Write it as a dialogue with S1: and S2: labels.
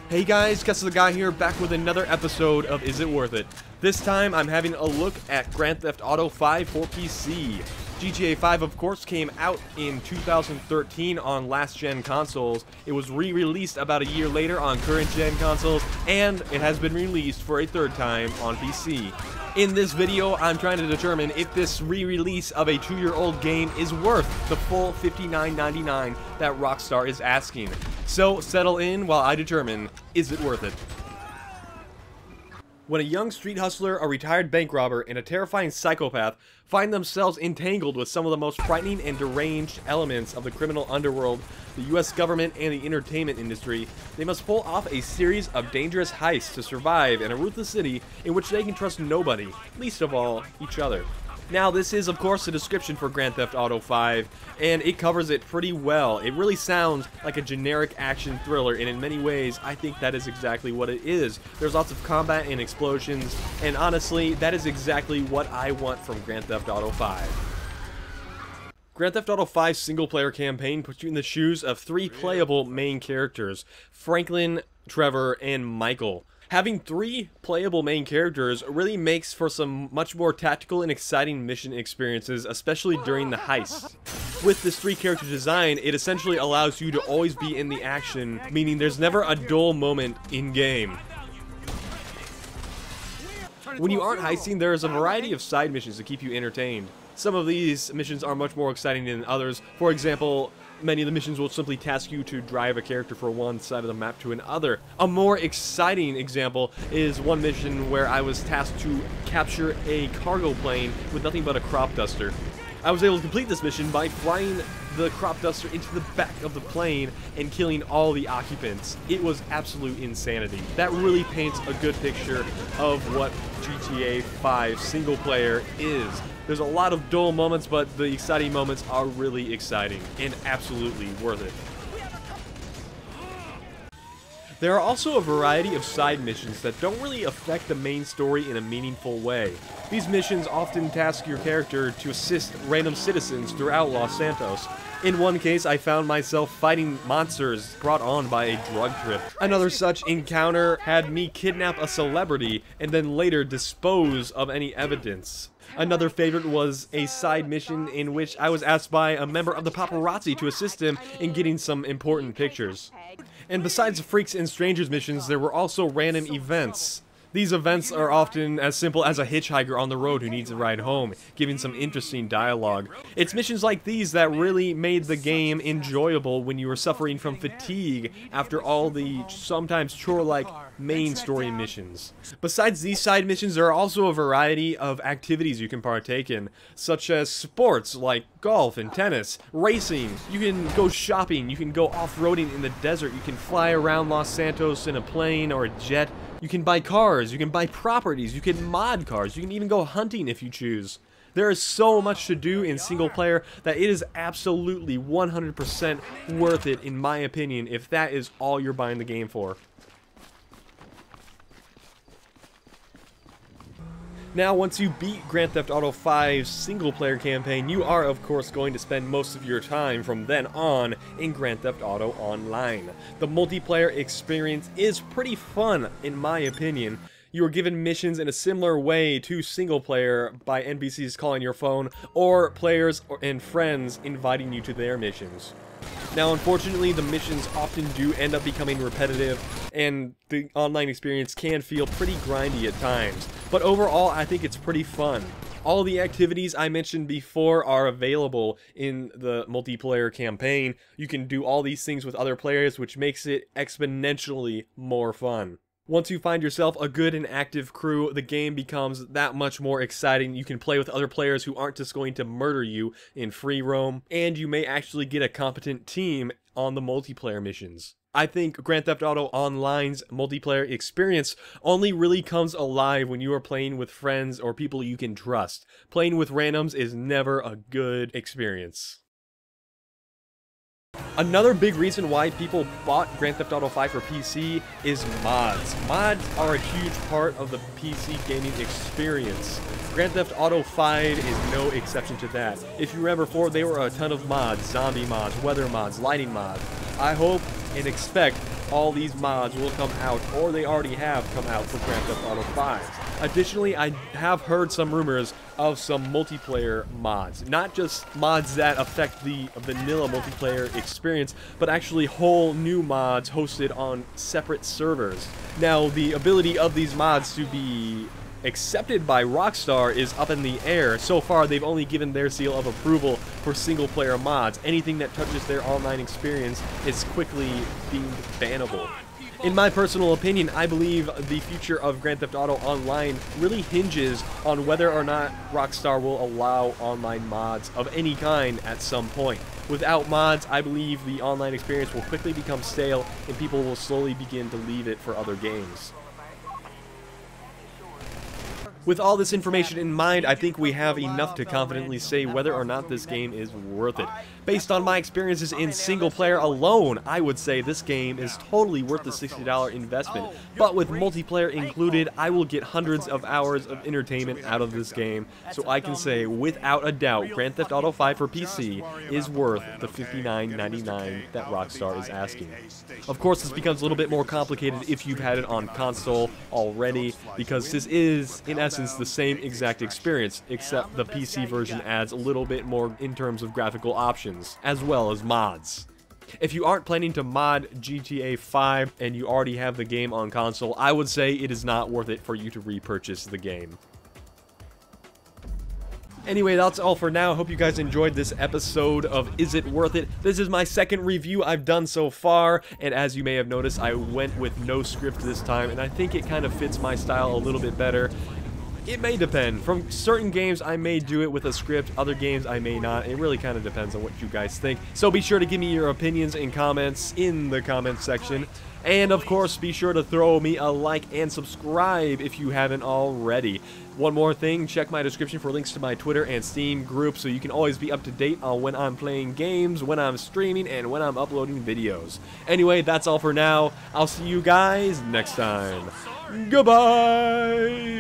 S1: Hey guys, Kessler the Guy here, back with another episode of Is It Worth It? This time, I'm having a look at Grand Theft Auto 5 for PC. GTA 5, of course, came out in 2013 on last-gen consoles. It was re-released about a year later on current-gen consoles, and it has been released for a third time on PC. In this video, I'm trying to determine if this re-release of a 2-year-old game is worth the full $59.99 that Rockstar is asking. So, settle in while I determine, is it worth it? When a young street hustler, a retired bank robber, and a terrifying psychopath find themselves entangled with some of the most frightening and deranged elements of the criminal underworld, the US government, and the entertainment industry, they must pull off a series of dangerous heists to survive in a ruthless city in which they can trust nobody, least of all, each other. Now, this is, of course, a description for Grand Theft Auto 5, and it covers it pretty well. It really sounds like a generic action thriller, and in many ways, I think that is exactly what it is. There's lots of combat and explosions, and honestly, that is exactly what I want from Grand Theft Auto 5. Grand Theft Auto 5's single-player campaign puts you in the shoes of 3 playable main characters, Franklin, Trevor, and Michael. Having 3 playable main characters really makes for some much more tactical and exciting mission experiences, especially during the heists. With this 3-character design, it essentially allows you to always be in the action, meaning there's never a dull moment in-game. When you aren't heisting, there is a variety of side missions to keep you entertained. Some of these missions are much more exciting than others. For example, many of the missions will simply task you to drive a character from one side of the map to another. A more exciting example is one mission where I was tasked to capture a cargo plane with nothing but a crop duster. I was able to complete this mission by flying the crop duster into the back of the plane and killing all the occupants. It was absolute insanity. That really paints a good picture of what GTA 5 single player is. There's a lot of dull moments, but the exciting moments are really exciting and absolutely worth it. There are also a variety of side missions that don't really affect the main story in a meaningful way. These missions often task your character to assist random citizens throughout Los Santos. In one case, I found myself fighting monsters brought on by a drug trip. Another such encounter had me kidnap a celebrity and then later dispose of any evidence. Another favorite was a side mission in which I was asked by a member of the paparazzi to assist him in getting some important pictures. And besides the Freaks and Strangers missions, there were also random events. These events are often as simple as a hitchhiker on the road who needs a ride home, giving some interesting dialogue. It's missions like these that really made the game enjoyable when you were suffering from fatigue after all the sometimes chore-like main story missions. Besides these side missions, there are also a variety of activities you can partake in, such as sports like golf and tennis, racing, you can go shopping, you can go off-roading in the desert, you can fly around Los Santos in a plane or a jet, you can buy cars, you can buy properties, you can mod cars, you can even go hunting if you choose. There is so much to do in single player that it is absolutely 100% worth it in my opinion if that is all you're buying the game for. Now, once you beat Grand Theft Auto 5's single-player campaign, you are, of course, going to spend most of your time from then on in Grand Theft Auto Online. The multiplayer experience is pretty fun, in my opinion. You are given missions in a similar way to single-player by NPCs calling your phone, or players and friends inviting you to their missions. Now, unfortunately, the missions often do end up becoming repetitive, and the online experience can feel pretty grindy at times. But overall, I think it's pretty fun. All the activities I mentioned before are available in the multiplayer campaign. You can do all these things with other players, which makes it exponentially more fun. Once you find yourself a good and active crew, the game becomes that much more exciting. You can play with other players who aren't just going to murder you in free roam, and you may actually get a competent team on the multiplayer missions. I think Grand Theft Auto Online's multiplayer experience only really comes alive when you are playing with friends or people you can trust. Playing with randoms is never a good experience. Another big reason why people bought Grand Theft Auto 5 for PC is mods. Mods are a huge part of the PC gaming experience. Grand Theft Auto 5 is no exception to that. If you remember before, there were a ton of mods, zombie mods, weather mods, lighting mods. I hope and expect all these mods will come out, or they already have come out for Grand Theft Auto 5. Additionally, I have heard some rumors of some multiplayer mods. Not just mods that affect the vanilla multiplayer experience, but actually whole new mods hosted on separate servers. Now, the ability of these mods to be accepted by Rockstar is up in the air. So far, they've only given their seal of approval for single-player mods. Anything that touches their online experience is quickly deemed bannable. In my personal opinion, I believe the future of Grand Theft Auto Online really hinges on whether or not Rockstar will allow online mods of any kind at some point. Without mods, I believe the online experience will quickly become stale and people will slowly begin to leave it for other games. With all this information in mind, I think we have enough to confidently say whether or not this game is worth it. Based on my experiences in single player alone, I would say this game is totally worth the $60 investment. But with multiplayer included, I will get hundreds of hours of entertainment out of this game. So I can say without a doubt, Grand Theft Auto 5 for PC is worth the $59.99 that Rockstar is asking. Of course, this becomes a little bit more complicated if you've had it on console already, because this is, in essence, the same exact experience, except the PC version adds a little bit more in terms of graphical options, as well as mods. If you aren't planning to mod GTA 5 and you already have the game on console, I would say it is not worth it for you to repurchase the game. Anyway, that's all for now. I hope you guys enjoyed this episode of Is It Worth It? This is my second review I've done so far, and as you may have noticed, I went with no script this time, and I think it kind of fits my style a little bit better. It may depend. From certain games, I may do it with a script. Other games, I may not. It really kind of depends on what you guys think. So be sure to give me your opinions and comments in the comments section. And of course, be sure to throw me a like and subscribe if you haven't already. One more thing, check my description for links to my Twitter and Steam group so you can always be up to date on when I'm playing games, when I'm streaming, and when I'm uploading videos. Anyway, that's all for now. I'll see you guys next time. Goodbye!